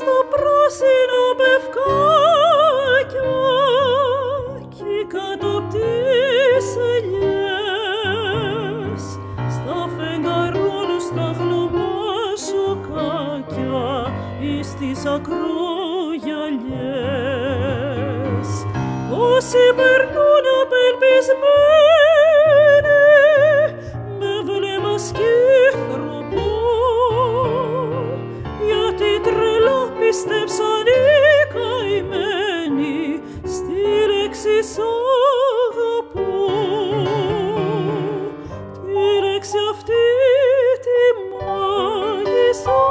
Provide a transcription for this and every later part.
στα πράσινα πευκάκια κι κάτω απ' τις ελιές, στα φεγγαρόλου, στα χλωμάσοκάκια ή στις ακρογιαλιές. Όσοι περνούν απελπισμένοι με βλέμμα σκύθρωπο, γιατί τρελά πίστεψαν οι καημένοι στη λέξη σ' αγαπώ. Τη λέξη αυτή τη μάγισσα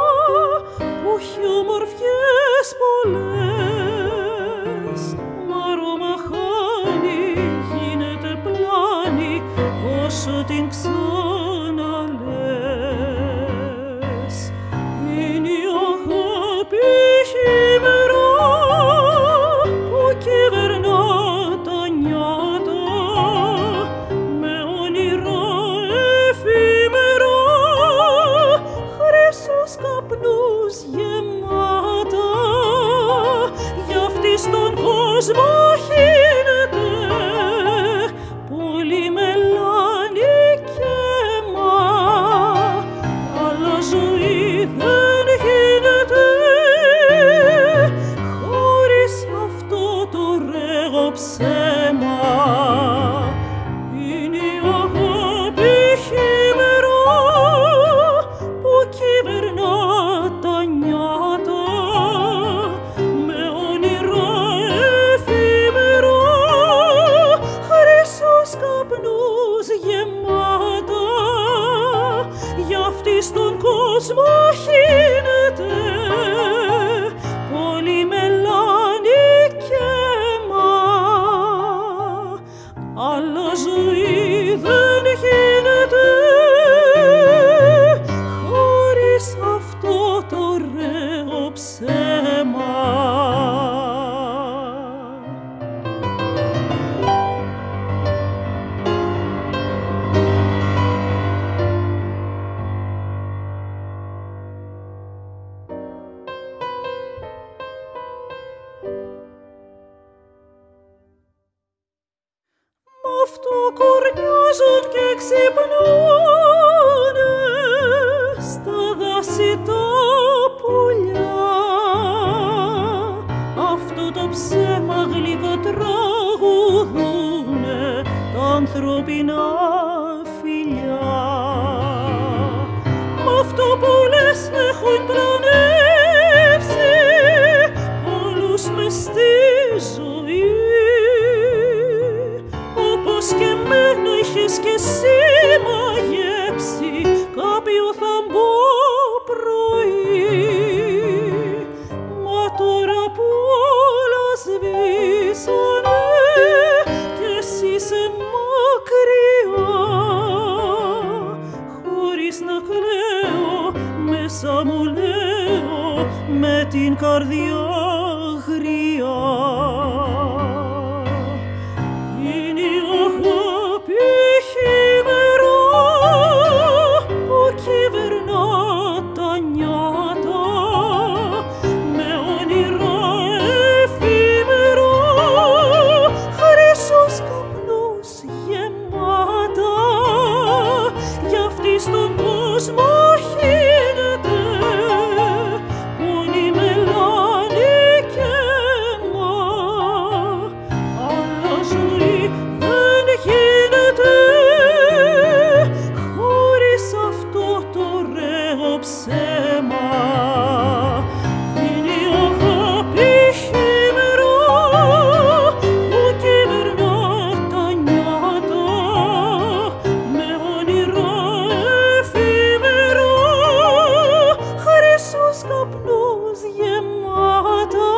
που έχει ομορφιές πολλές, μ' αρώμα χάνει, γίνεται πλάνη όσο την ξαναλές. Είναι η αγάπη χειμερά που κυβερνά τα νιάτα με όνειρα εφήμερα, χρυσούς καπνούς γεμάτα. Γι' αυτή στον κόσμο χύνεται πολύ μελάνη και αίμα, αλλά ζωή δεν γίνεται χωρίς αυτό το ωραίο ψέμα. Είναι η αγάπη χειμερά που κυβερνά τα νιάτα με όνειρα εφήμερα, χρυσούς καπνούς γεμάτα. Γι' αυτή στον κόσμο χύνεται πολύ μελάνη και αίμα, αλλά ζωή δεν γίνεται χωρίς αυτό το ωραίο ψέμα. Μ' αυτό κορνιάζουν και ξυπνούνε στα δάση τα πουλιά. Αυτό το ψέμα γλυκό τραγουδούνε τα ανθρώπινα φιλιά. Μ' αυτό που λες έχουν πλανέψει όλους μες στη ζωή, όπως και εμένα είχες κι εσύ μαγέψει κάποιο θαμπό πρωί. Μα τώρα που όλα σβήσανε κι εσύ είσαι μακριά, χωρίς να κλαίω μέσα μου λέω με την καρδιά γριά. Είναι η αγάπη χειμερά που κυβερνά τα νιάτα με όνειρα εφήμερα, χρυσούς καπνούς γεμάτα. Γι' αυτή στον κόσμο χύνεται πολύ μελάνη και αίμα, αλλά ζωή δεν γίνεται χωρίς αυτό το ωραίο ψέμα. Είναι η αγάπη χειμερά που κυβερνά τα νιάτα με όνειρα εφήμερα, χρυσούς καπνούς γεμάτα.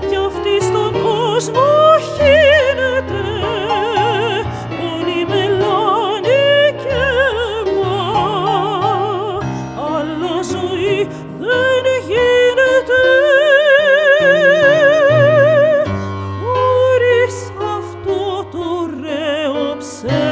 Γι' αυτή στον κόσμο χύνεται πολύ μελάνη και αίμα, αλλά ζωή δεν γίνεται χωρίς αυτό το ωραίο ψέμα.